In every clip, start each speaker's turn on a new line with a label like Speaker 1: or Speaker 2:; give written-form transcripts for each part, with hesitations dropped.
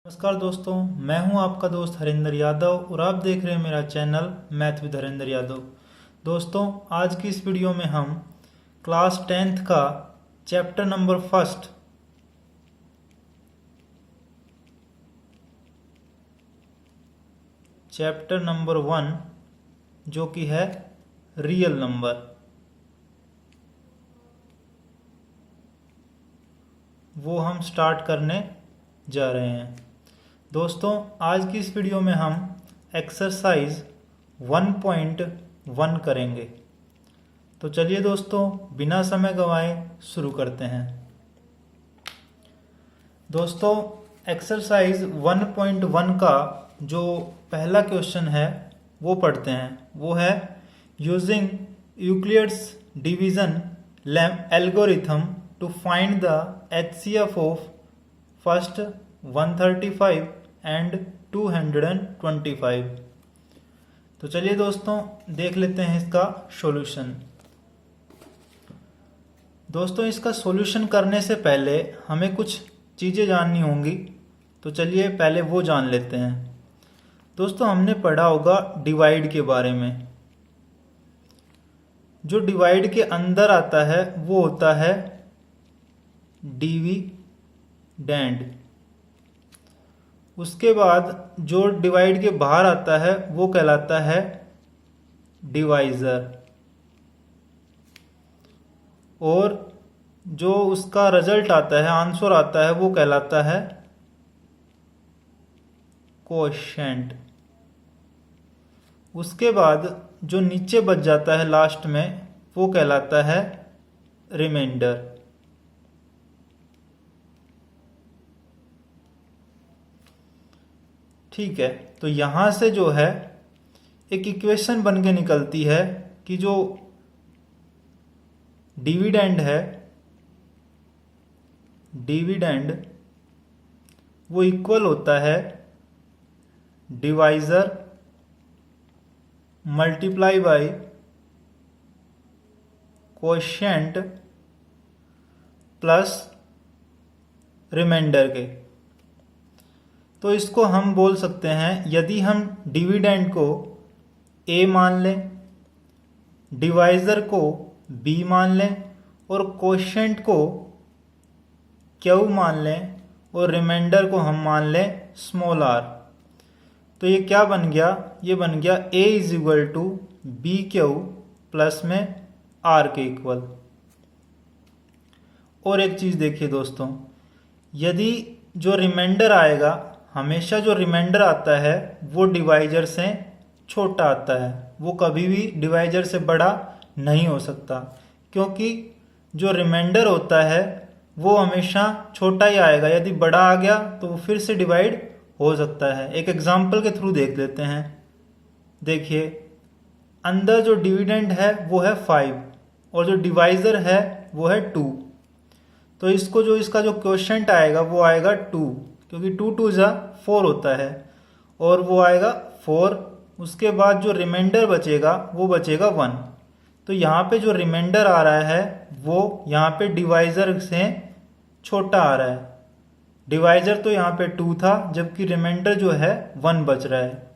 Speaker 1: नमस्कार दोस्तों, मैं हूं आपका दोस्त हरिंदर यादव और आप देख रहे हैं मेरा channel math with Harinder Yadav. दोस्तों, आज की इस वीडियो में हम क्लास 10th का chapter number first chapter number 1 जो कि है रियल नंबर, वो हम स्टार्ट करने जा रहे हैं। दोस्तों, आज की इस वीडियो में हम एक्सरसाइज 1.1 करेंगे। तो चलिए दोस्तों, बिना समय गंवाए शुरू करते हैं। दोस्तों, एक्सरसाइज 1.1 का जो पहला क्वेश्चन है वो पढ़ते हैं। वो है using Euclid's division algorithm to find the HCF of first 135 and 225। तो चलिए दोस्तों, देख लेते हैं इसका सॉल्यूशन। दोस्तों, इसका सॉल्यूशन करने से पहले हमें कुछ चीज़ें जाननी होंगी, तो चलिए पहले वो जान लेते हैं। दोस्तों, हमने पढ़ा होगा डिवाइड के बारे में। जो डिवाइड के अंदर आता है वो होता है डिविडेंड। उसके बाद जो डिवाइड के बाहर आता है वो कहलाता है डिवाइजर, और जो उसका रिजल्ट आता है, आंसर आता है, वो कहलाता है कोशेंट। उसके बाद जो नीचे बच जाता है लास्ट में वो कहलाता है रिमाइंडर। ठीक है, तो यहां से जो है एक इक्वेशन बन के निकलती है कि जो डिविडेंड है, डिविडेंड वो इक्वल होता है divisor multiply by quotient plus remainder के। तो इसको हम बोल सकते हैं, यदि हम डिविडेंड को a मान लें, डिवाइजर को b मान लें और कोशेंट को q मान लें और रिमाइंडर को हम मान लें स्मॉल r, तो ये क्या बन गया? ये बन गया a is equal to b q plus में r के इक्वल। और एक चीज देखिए दोस्तों, यदि जो रिमाइंडर आएगा, हमेशा जो रिमाइंडर आता है वो डिवाइजर से छोटा आता है, वो कभी भी डिवाइजर से बड़ा नहीं हो सकता, क्योंकि जो रिमाइंडर होता है वो हमेशा छोटा ही आएगा। यदि बड़ा आ गया तो वो फिर से डिवाइड हो सकता है। एक एग्जाम्पल के थ्रू देख लेते हैं। देखिए, अंदर जो डिविडेंड है वो है 5 और जो डिवाइजर है वो है 2, तो इसको जो इसका जो क्वोशिएंट आएगा वो आएगा 2, क्योंकि 2 2 जा 4 होता है, और वो आएगा 4। उसके बाद जो रिमाइंडर बचेगा वो बचेगा 1। तो यहाँ पे जो रिमाइंडर आ रहा है वो यहाँ पे डिवाइजर से छोटा आ रहा है। डिवाइजर तो यहाँ पे 2 था, जबकि रिमाइंडर जो है 1 बच रहा है।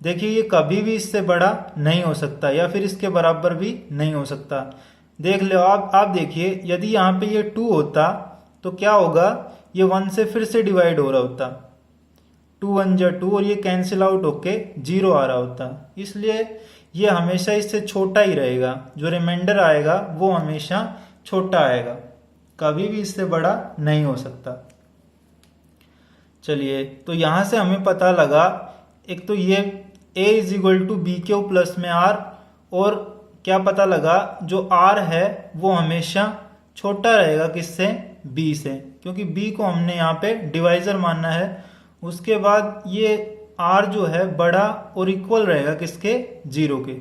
Speaker 1: देखिए, ये कभी भी इससे बड़ा नहीं हो सकता या फिर इसके बराबर भी नहीं हो सकता। देख लो आप देखिए, यदि यहाँ पे ये 2 होता तो क्या होगा? ये 1 से फिर से डिवाइड हो रहा होता, 2 1 जा 2, और ये कैंसिल आउट होके 0 आ रहा होता। इसलिए ये हमेशा इससे छोटा ही रहेगा। जो रिमाइंडर आएगा वो हमेशा छोटा आएगा, कभी भी इससे बड़ा नहीं हो सकता। चलिए, तो यहां से हमें पता लगा, एक तो ये a is equal to b q plus में r, और क्या पता लगा? जो r है वो हमेशा छोटा रहेगा किससे? b से, क्योंकि b को हमने यहाँ पे डिवाइजर मानना है। उसके बाद ये r जो है बड़ा और इक्वल रहेगा किसके? 0 के।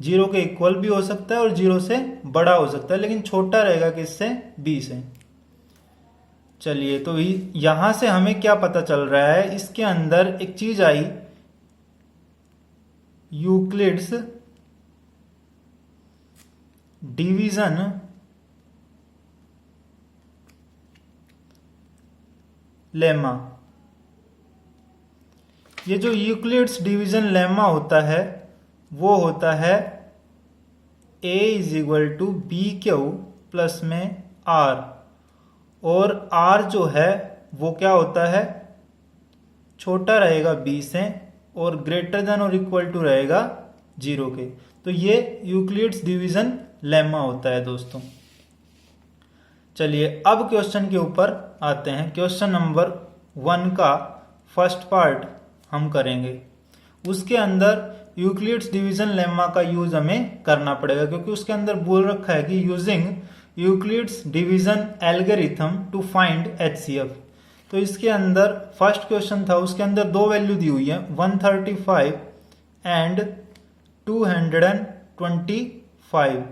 Speaker 1: 0 के इक्वल भी हो सकता है और 0 से बड़ा हो सकता है, लेकिन छोटा रहेगा किससे? b से। चलिए, तो यहां से हमें क्या पता चल रहा है? इसके अंदर एक चीज आई, यूक्लिड्स डिवीजन लेमा। ये जो यूक्लिड्स डिवीजन लेमा होता है वो होता है a is equal to b q plus में r, और r जो है वो क्या होता है, छोटा रहेगा b से और ग्रेटर देन और इक्वल टू रहेगा 0 के। तो ये यूक्लिड्स डिवीजन लेमा होता है दोस्तों। चलिए अब क्वेश्चन के ऊपर आते हैं। क्वेश्चन नंबर 1 का फर्स्ट पार्ट हम करेंगे। उसके अंदर यूक्लिड्स डिवीजन लेमा का यूज हमें करना पड़ेगा, क्योंकि उसके अंदर बोल रखा है कि using Euclid's division algorithm to find HCF. तो इसके अंदर फर्स्ट क्वेश्चन था, उसके अंदर दो वैल्यू दी हुई है 135 एंड 225,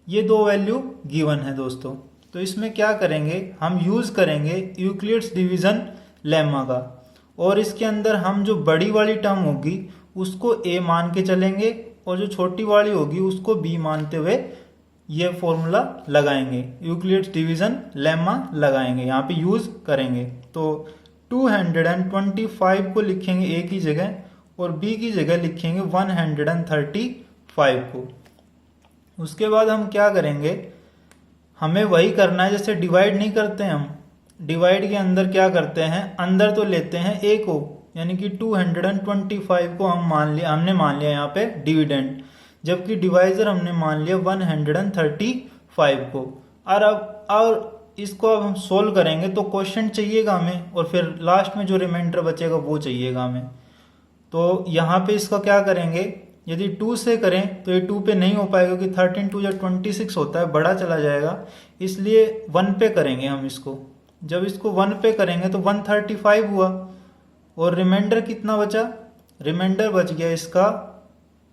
Speaker 1: ये दो वैल्यू गिवन है दोस्तों। तो इसमें क्या करेंगे, हम यूज करेंगे यूक्लिड्स डिवीजन लेमा का, और इसके अंदर हम जो बड़ी वाली टर्म होगी उसको a मान के चलेंगे और जो छोटी वाली होगी उसको b मानते हुए ये फॉर्मूला लगाएंगे, यूक्लिड्स डिवीजन लेमा लगाएंगे, यहाँ पे यूज करेंगे। तो 225 को लिखेंगे a की जगह और b की जगह लिखेंगे 135 को। उसके बाद हम क्या करेंगे, हमें वही करना है जैसे डिवाइड नहीं करते हैं हम। डिवाइड के अंदर क्या करते हैं, अंदर तो लेते हैं a को, यानी कि 225 को हमने मान लिया यहाँ पे डिविडेंड, जबकि डिवाइजर हमने मान लिया 135 को। और इसको अब हम सोल्व करेंगे तो क्वेश्चन चाहिएगा हमें, और फिर लास्ट में जो रिमाइंडर बचेगा वो चाहिएगा हमें। तो यहाँ पे इसका क्या करेंगे, यदि 2 से करें तो ये 2 पे नहीं हो पाएगा, क्योंकि 13 2 26 होता है, बड़ा चला जाएगा, इसलिए 1 पे करेंगे हम इसको। जब इसको 1 पे करेंगे तो 135 हुआ, और रिमाइंडर कितना बचा, रिमाइंडर बच गया इसका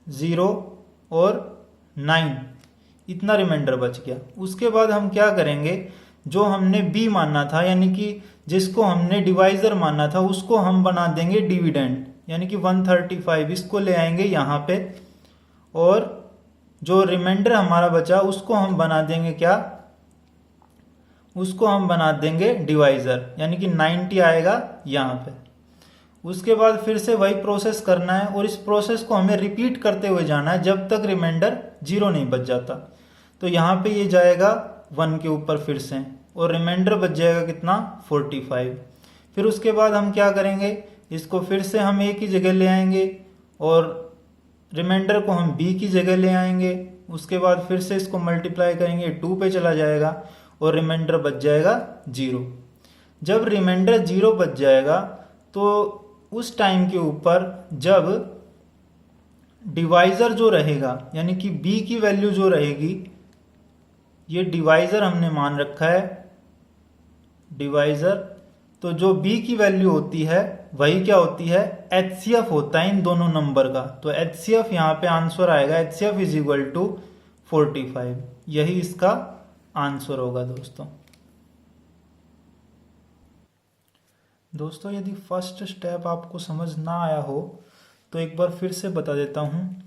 Speaker 1: 0 और 9, इतना रिमाइंडर बच गया। उसके बाद हम क्या करेंगे, जो हमने b मानना था, यानी कि जिसको हमने डिवाइजर मानना था, उसको हम बना देंगे डिविडेंड, यानी कि 135 इसको ले आएंगे यहाँ पे, और जो रिमाइंडर हमारा बचा उसको हम बना देंगे क्या, उसको हम बना देंगे डिवाइजर, यानी कि 90 आएगा यहाँ पे। उसके बाद फिर से वही प्रोसेस करना है, और इस प्रोसेस को हमें रिपीट करते हुए जाना है जब तक रिमाइंडर 0 नहीं बच जाता। तो यहाँ पे ये जाएगा 1 के ऊपर फिर से, और रिमाइंडर बच जाएगा कितना 45। फिर उसके बाद हम क्या करेंगे, इसको फिर से हम a की जगह ले आएंगे और रिमाइंडर को हम b की जगह ले आएंगे। उसके बाद फिर से इसको मल्टीप्लाई करेंगे, 2 पे चला जाएगा और रिमाइंडर बच जाएगा 0। जब रिमाइंडर 0 बच जाएगा तो उस टाइम के ऊपर जब डिवाइजर जो रहेगा, यानी कि b की वैल्यू जो रहेगी, ये डिवाइजर हमने मान रखा है डिवाइजर, तो जो b की वैल्यू होती है वही क्या होती है, HCF होता है इन दोनों नंबर का। तो HCF यहाँ पे आंसर आएगा, HCF इज इक्वल टू 45, यही इसका आंसर होगा दोस्तों। यदि फर्स्ट स्टेप आपको समझ ना आया हो तो एक बार फिर से बता देता हूँ।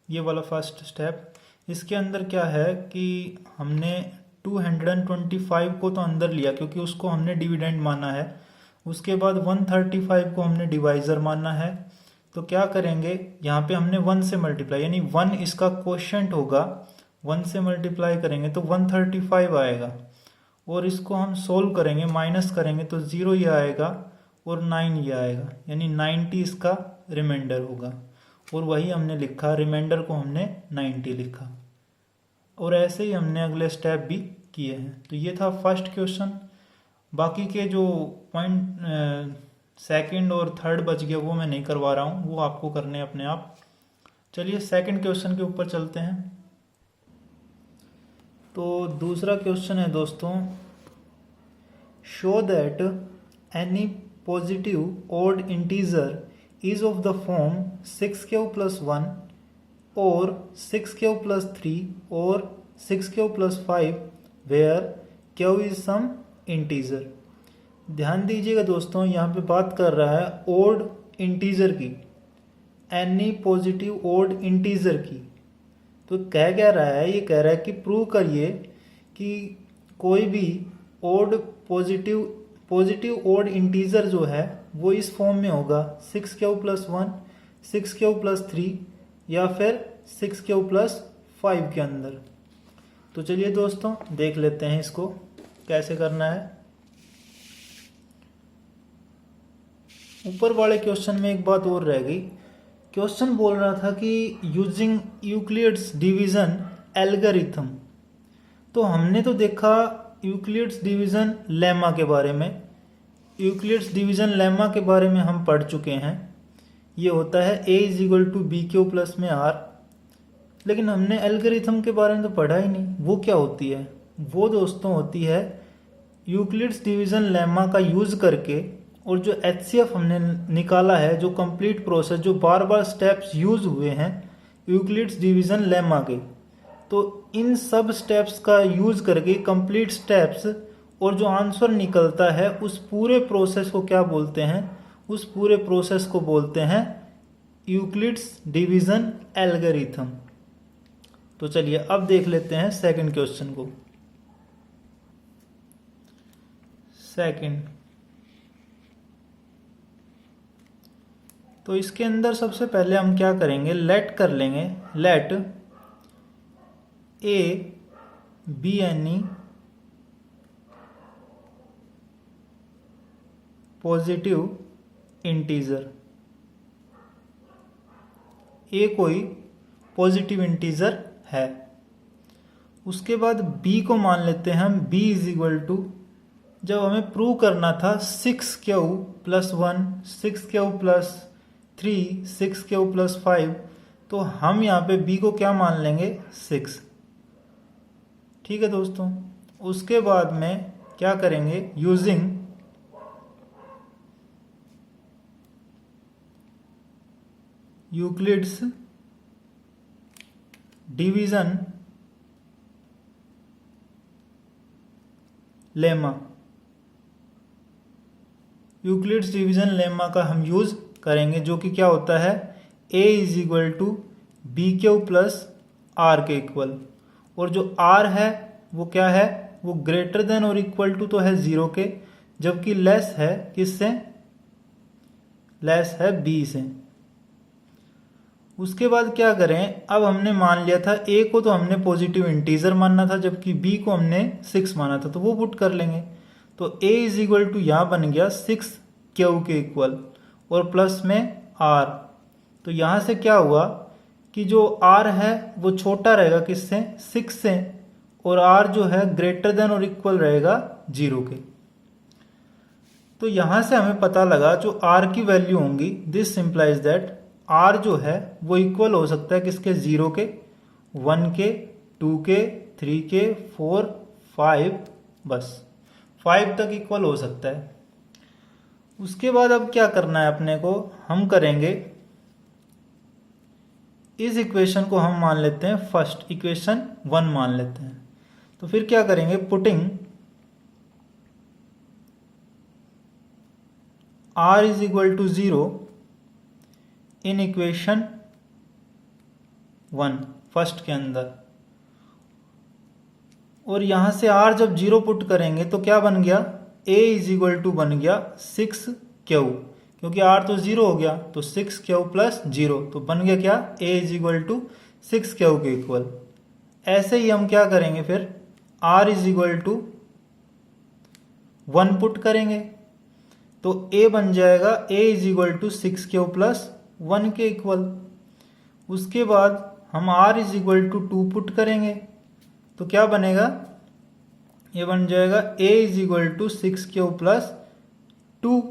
Speaker 1: ये वाला फर्स्ट स्टेप, इसके अंदर क्या है कि हमने 225 को तो अंदर लिया क्योंकि उसको हमने डिविडेंड माना है। उसके बाद 135 को हमने डिवाइजर माना है। तो क्या करेंगे, यहाँ पे हमने 1 से मल्टीप्लाई, यानी 1 इसका क्वोशिएंट होगा, 1 से मल्टीप्लाई करेंगे तो 135 आएगा, और इसको हम सोल्व करेंगे, माइनस करेंगे तो 0 ये आएगा और 9 ये आएगा, यानी 90 इसका रिमाइंडर होगा। और वही हमने लिखा, रिमाइंडर को हमने 90 लिखा, और ऐसे ही हमने अगले स्टेप भी किए हैं। तो ये था फर्स्ट क्वेश्चन। बाकी के जो पॉइंट सेकंड और थर्ड बच गया वो मैं नहीं करवा रहा हूँ, वो आपको करने हैं अपने आप। चलिए सेकंड क्वेश्चन के ऊपर चलते हैं। तो दूसरा क्वेश्चन है दोस्तों, show that any positive odd integer is of the form 6q + 1 और 6q + 3 और 6q + 5 where q is some integer. ध्यान दीजिएगा दोस्तों, यहाँ पे बात कर रहा है ऑड इंटीजर की, एनी पॉजिटिव ऑड इंटीजर की। तो कह रहा है, ये कह रहा है कि प्रूव करिए कि कोई भी ऑड पॉजिटिव ऑड इंटीजर जो है वो इस फॉर्म में होगा 6q+1, 6q+3 या फिर 6q+5 के अंदर। तो चलिए दोस्तों देख लेते हैं इसको कैसे करना है। ऊपर वाले क्वेश्चन में एक बात और रह गई। क्वेश्चन बोल रहा था कि यूजिंग यूक्लिड्स डिवीजन एल्गोरिथम। तो हमने तो देखा यूक्लिड्स डिवीजन लेमा के बारे में। यूक्लिड्स डिवीजन लेमा के बारे में हम पढ़ चुके हैं। ये होता है a = bq प्लस में r। लेकिन हमने एल्गोरिथम के बारे में तो पढ़ा ही नहीं। वो क्या होती है? वो दोस्तों होती है यूक्लिड्स डिवीजन लेमा का यूज़ करके, और जो HCF हमने निकाला है, जो कंप्लीट प्रोसेस, जो बार बार स्टेप्स यूज हुए हैं यूक्लिड्स डिवीजन लेमा के, तो इन सब स्टेप्स का यूज करके कंप्लीट स्टेप्स और जो आंसर निकलता है उस पूरे प्रोसेस को क्या बोलते हैं? उस पूरे प्रोसेस को बोलते हैं यूक्लिड्स डिवीजन एल्गोरिथम। तो चलिए अब देख लेते हैं सेकंड क्वेश्चन को। सेकंड, तो इसके अंदर सबसे पहले हम क्या करेंगे, लेट कर लेंगे। Let a b any positive integer. a कोई पॉजिटिव इंटीजर है। उसके बाद b को मान लेते हैं हम b = जब हमें प्रूव करना था 6q+1, 6q+3, 6q+5, तो हम यहाँ पे b को क्या मान लेंगे? 6। ठीक है दोस्तों। उसके बाद में क्या करेंगे, using Euclid's division lemma. Euclid's division lemma का हम यूज करेंगे, जो कि क्या होता है a = bq प्लस r के इक्वल। और जो r है वो क्या है? वो ग्रेटर देन और इक्वल टू तो है 0 के, जबकि लेस है किससे? लेस है b से। उसके बाद क्या करें, अब हमने मान लिया था a को तो हमने पॉजिटिव इंटीजर मानना था, जबकि b को हमने 6 माना था, तो वो पुट कर लेंगे। तो a = यहाँ बन गया 6q के इक्वल और प्लस में r। तो यहाँ से क्या हुआ कि जो r है वो छोटा रहेगा किससे? 6 से, और r जो है ग्रेटर देन और इक्वल रहेगा 0 के। तो यहाँ से हमें पता लगा जो r की वैल्यू होंगी, दिस सिंप्लाइज दैट r जो है वो इक्वल हो सकता है किसके? 0 के, 1 के, 2 के, 3 के, 4, 5, बस 5 तक इक्वल हो सकता है। उसके बाद अब क्या करना है अपने को, हम करेंगे इस इक्वेशन को हम मान लेते हैं फर्स्ट, इक्वेशन 1 मान लेते हैं। तो फिर क्या करेंगे, putting r = 0 in equation 1 first के अंदर, और यहां से r जब 0 पुट करेंगे तो क्या बन गया? a = बन गया 6q, क्योंकि r तो 0 हो गया, तो 6q + 0, तो बन गया क्या? a = 6q के इक्वल। ऐसे ही हम क्या करेंगे, फिर r = 1 पुट करेंगे, तो a बन जाएगा a = 6q + 1 के इक्वल। उसके बाद हम r = 2 पुट करेंगे, तो क्या बनेगा? ये बन जाएगा a = 6q + 2।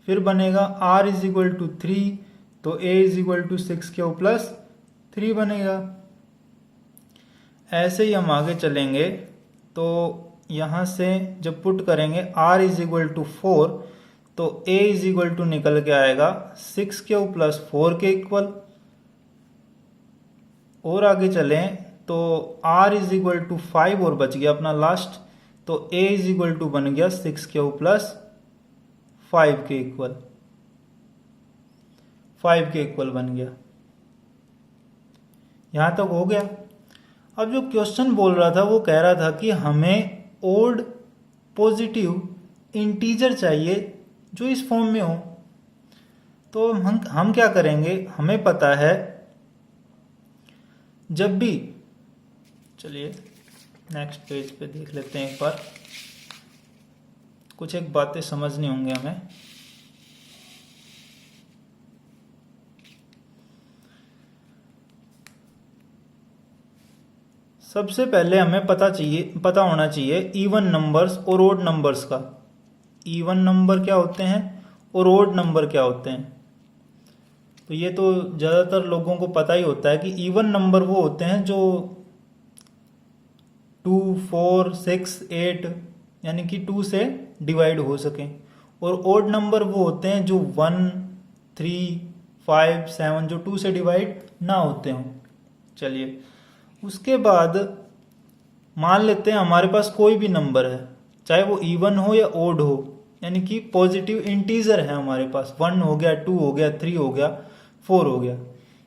Speaker 1: फिर बनेगा r = 3, तो a = 6q + 3 बनेगा। ऐसे ही हम आगे चलेंगे, तो यहाँ से जब पुट करेंगे r = 4, तो a = निकल के आएगा 6q + 4 के इक्वल। और आगे चलें तो r = 5 और बच गया अपना लास्ट, तो a = बन गया 6q + 5 के इक्वल, 5 के इक्वल बन गया। यहां तक हो गया। अब जो क्वेश्चन बोल रहा था वो कह रहा था कि हमें ओड पॉजिटिव इंटीजर चाहिए जो इस फॉर्म में हो। तो हम क्या करेंगे, हमें पता है जब भी, चलिए नेक्स्ट पेज पे देख लेते हैं एक बार, कुछ एक बातें समझनी होंगी हमें। सबसे पहले हमें पता होना चाहिए इवन नंबर्स और ओड नंबर्स का। इवन नंबर क्या होते हैं और ओड नंबर क्या होते हैं। तो ये तो ज़्यादातर लोगों को पता ही होता है कि इवन नंबर वो होते हैं जो 2, 4, 6, 8 यानी कि 2 से डिवाइड हो सकें, और ओड नंबर वो होते हैं जो 1, 3, 5, 7 जो 2 से डिवाइड ना होते हों। चलिए उसके बाद मान लेते हैं हमारे पास कोई भी नंबर है, चाहे वो इवन हो या ओड हो, यानी कि पॉजिटिव इंटीजर है हमारे पास, 1 हो गया, 2 हो गया, 3 हो गया, 4 हो गया।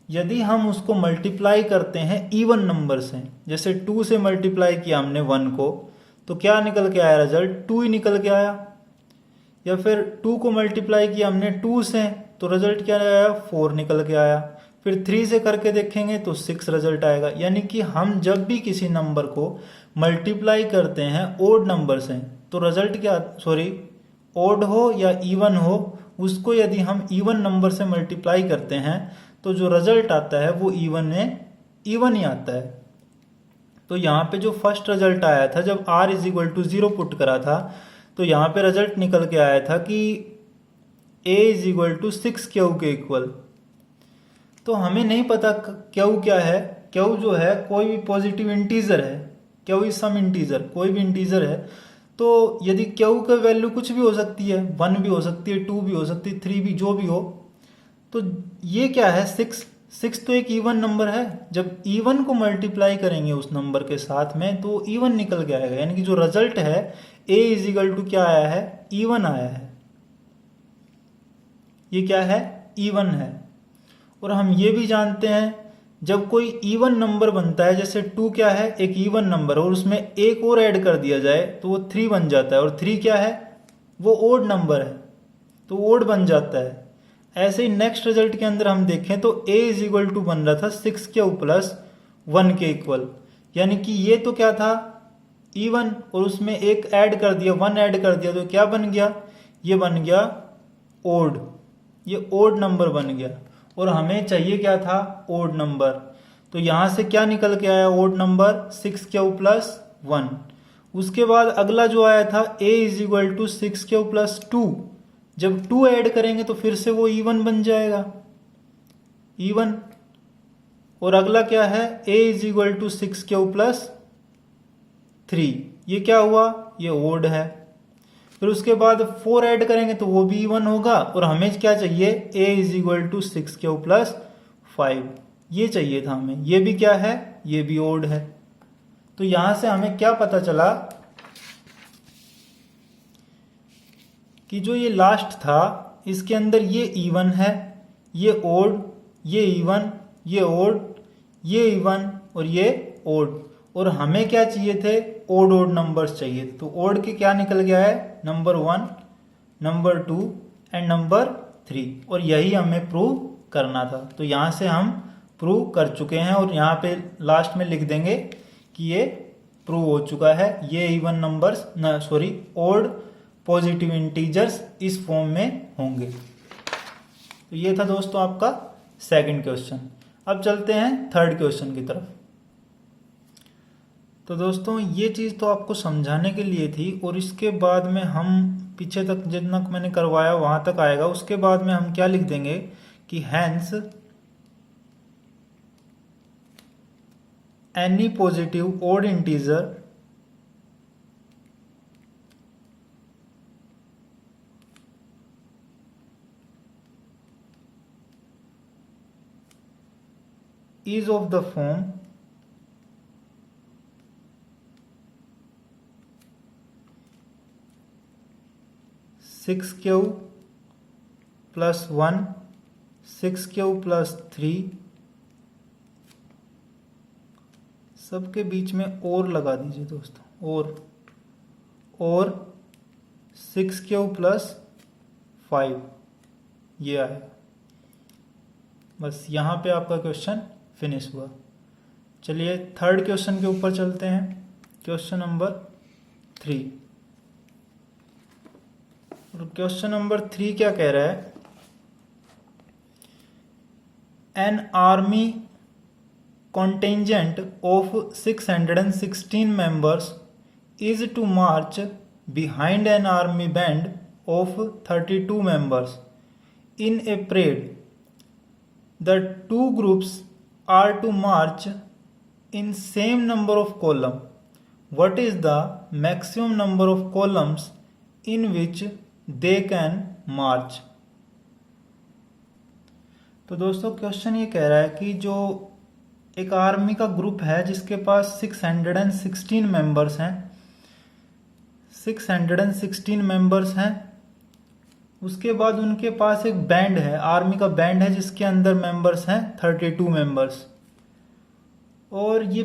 Speaker 1: यदि हम उसको मल्टीप्लाई करते हैं इवन नंबर से, जैसे 2 से मल्टीप्लाई किया हमने 1 को, तो क्या निकल के आया रिजल्ट, 2 ही निकल के आया। या फिर 2 को मल्टीप्लाई किया हमने 2 से, तो रिजल्ट क्या आया, 4 निकल के आया। फिर 3 से करके देखेंगे तो 6 रिजल्ट आएगा। यानी कि हम जब भी किसी नंबर को मल्टीप्लाई करते हैं ओड नंबर से, तो रिजल्ट क्या, ओड हो या इवन हो, उसको यदि हम इवन नंबर से मल्टीप्लाई करते हैं तो जो रिजल्ट आता है वो इवन ही आता है। तो यहाँ पे जो फर्स्ट रिजल्ट आया था जब r is equal to 0 put करा था, तो यहाँ पे रिजल्ट निकल के आया था कि a is equal to 6 q के इक्वल। तो हमें नहीं पता क्यू क्या है। क्यू जो है कोई भी पॉजिटिव इंटीजर है, क्यू इज सम इंटीजर, कोई भी इंटीजर है। तो यदि क्यू का वैल्यू कुछ भी हो सकती है, 1 भी हो सकती है, 2 भी हो सकती है, 3 भी, जो भी हो। तो ये क्या है, 6 तो एक इवन नंबर है। जब इवन को मल्टीप्लाई करेंगे उस नंबर के साथ में तो इवन निकल के आएगा। यानी कि जो रिजल्ट है a इज इक्वल टू क्या आया है, इवन आया है। ये क्या है, इवन है। और हम ये भी जानते हैं जब कोई इवन नंबर बनता है, जैसे 2 क्या है, एक इवन नंबर, और उसमें एक और ऐड कर दिया जाए तो वो 3 बन जाता है। और 3 क्या है, वो ओड नंबर है, तो ओड बन जाता है। ऐसे ही नेक्स्ट रिजल्ट के अंदर हम देखें तो a इज इक्वल टू बन रहा था 6 क्यू प्लस 1 के इक्वल। यानी कि ये तो क्या था, इवन, और उसमें एक ऐड कर दिया, 1 ऐड कर दिया, तो क्या बन गया, ये बन गया ओड, ये ओड नंबर बन गया। और हमें चाहिए क्या था, ओड नंबर। तो यहां से क्या निकल के आया, ओड नंबर 6 क्यू प्लस 1। उसके बाद अगला जो आया था a is equal to 6 q plus 2। जब 2 ऐड करेंगे तो फिर से वो इवन बन जाएगा, इवन। और अगला क्या है, a is equal to 6 q plus 3। ये क्या हुआ, ये ओड है। फिर उसके बाद 4 ऐड करेंगे तो वो भी इवन होगा। और हमें क्या चाहिए, a is equal to 6 q plus 5, ये चाहिए था हमें। ये भी क्या है, ये भी ओड है। तो यहां से हमें क्या पता चला कि जो ये लास्ट था इसके अंदर ये इवन है, ये ओड, ये इवन, ये ओड, ये इवन और ये ओड। और हमें क्या चाहिए थे, ओड नंबर्स चाहिए। तो ओड के क्या निकल गया है, नंबर 1, नंबर 2 एंड नंबर 3। और यही हमें प्रूव करना था। तो यहां से हम प्रूव कर चुके हैं और यहाँ पे लास्ट में लिख देंगे कि ये प्रूव हो चुका है। ये even numbers odd positive integers इस फॉर्म में होंगे। तो ये था दोस्तों आपका सेकंड क्वेश्चन। अब चलते हैं थर्ड क्वेश्चन की तरफ। तो दोस्तों ये चीज़ तो आपको समझाने के लिए थी, और इसके बाद में हम पीछे तक जितना मैंने करवाया वहां तक आएगा। उसके बाद में हम क्या लिख देंगे कि hence any positive odd integer is of the form six q plus 1, 6 q plus 3, सबके बीच में और लगा दीजिए दोस्तों, और 6 क्यू प्लस 5 ये आएगा। बस यहाँ पे आपका क्वेश्चन फिनिश हुआ। चलिए थर्ड क्वेश्चन के ऊपर चलते हैं। Question number 3। और क्वेश्चन नंबर 3 क्या कह रहा है? An army contingent of 616 members is to march behind an army band of 32 members in a parade. The two groups are to march in same number of columns. What is the maximum number of columns in which they can march? तो दोस्तों question ये कह रहा है कि जो एक army का ग्रुप है जिसके पास 616 मेंबर्स हैं, 616 मेंबर्स हैं। उसके बाद उनके पास एक बैंड है, आर्मी का बैंड है जिसके अंदर मेंबर्स हैं 32 मेंबर्स। और ये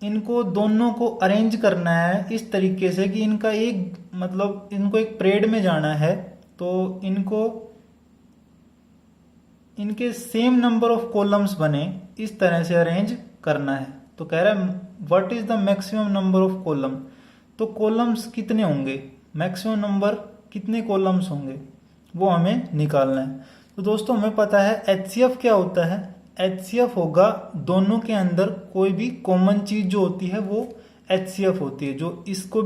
Speaker 1: इनको दोनों को अरेंज करना है इस तरीके से कि इनका एक मतलब इनको एक परेड में जाना है, तो इनको इनके सेम नंबर ऑफ कॉलम्स बने इस तरह से अरेंज करना है। तो कह रहा है what is the maximum number of column. तो कॉलम्स कितने होंगे, मैक्सिमम नंबर कितने कॉलम्स होंगे वो हमें निकालना है। तो दोस्तों हमें पता है HCF क्या होता है। HCF होगा दोनों के अंदर कोई भी कॉमन चीज जो होती है वो HCF होती है, जो इसको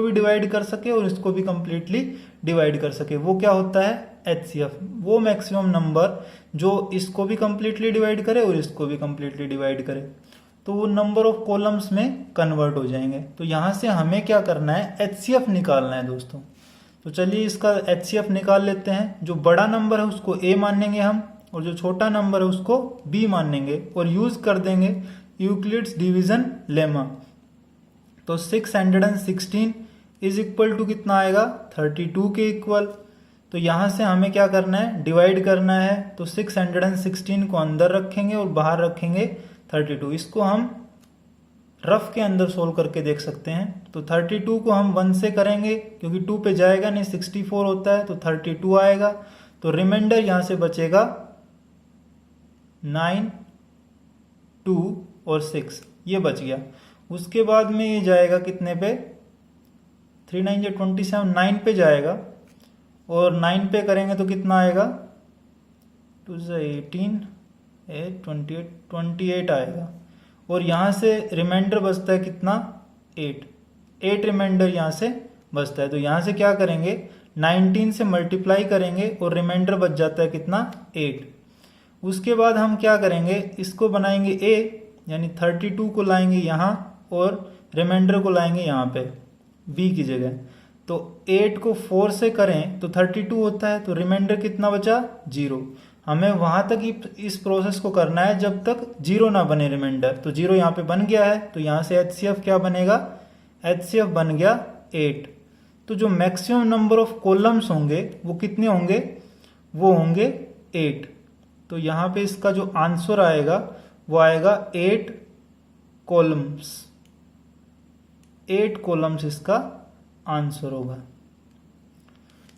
Speaker 1: भी डिवाइड कर सके और इसको भी कंप्लीटली डिवाइड कर सके। वो क्या होता है HCF। वो मैक्सिमम नंबर जो इसको भी कंप्लीटली डिवाइड करे और इसको भी कंप्लीटली डिवाइड करे, तो वो नंबर ऑफ कॉलम्स में कन्वर्ट हो जाएंगे। तो यहाँ से हमें क्या करना है, HCF निकालना है दोस्तों। तो चलिए इसका HCF निकाल लेते हैं। जो बड़ा नंबर है उसको A मानेंगे हम, और जो छोटा नंबर है उसको B मानेंगे, और यूज कर देंगे यूक्लिड्स डिवीजन लेमा। तो 616 इज इक्वल टू कितना आएगा, 32 के इक्वल। तो यहां से हमें क्या करना है, डिवाइड करना है। तो 616 को अंदर रखेंगे और बाहर रखेंगे 32। इसको हम रफ के अंदर सोल्व करके देख सकते हैं। तो 32 को हम 1 से करेंगे क्योंकि 2 पे जाएगा नहीं, 64 होता है, तो 32 आएगा। तो रिमाइंडर यहां से बचेगा 9, 2 और 6, ये बच गया। उसके बाद में ये जाएगा कितने पे, 3 9 27, 9 पे जाएगा। और 9 पे करेंगे तो कितना आएगा, 2 18, 8 28, 28 आएगा। और यहाँ से रिमाइंडर बचता है कितना, 8 रिमाइंडर यहाँ से बचता है। तो यहाँ से क्या करेंगे, 19 से मल्टीप्लाई करेंगे और रिमाइंडर बच जाता है कितना, 8। उसके बाद हम क्या करेंगे, इसको बनाएंगे A, यानी 32 को लाएंगे यहाँ और रिमाइंडर को लाएंगे यहाँ पे B की जगह। तो 8 को 4 से करें तो 32 होता है, तो रिमाइंडर कितना बचा, 0। हमें वहां तक इस प्रोसेस को करना है जब तक 0 ना बने रिमाइंडर। तो 0 यहाँ पे बन गया है, तो यहाँ से HCF क्या बनेगा, HCF बन गया 8। तो जो मैक्सिमम नंबर ऑफ कॉलम्स होंगे वो कितने होंगे, वो होंगे 8। तो यहाँ पे इसका जो आंसर आएगा वो आएगा 8 कॉलम्स। 8 कॉलम्स इसका आंसर होगा।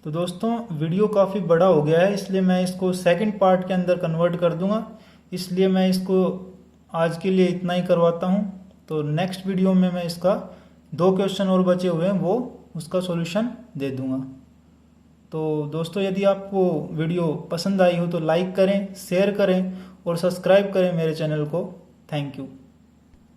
Speaker 1: तो दोस्तों वीडियो काफ़ी बड़ा हो गया है, इसलिए मैं इसको सेकंड पार्ट के अंदर कन्वर्ट कर दूंगा। इसलिए मैं इसको आज के लिए इतना ही करवाता हूं। तो नेक्स्ट वीडियो में मैं इसका 2 क्वेश्चन और बचे हुए हैं वो उसका सॉल्यूशन दे दूंगा। तो दोस्तों यदि आपको वीडियो पसंद आई हो तो लाइक करें, शेयर करें और सब्सक्राइब करें मेरे चैनल को। Thank you.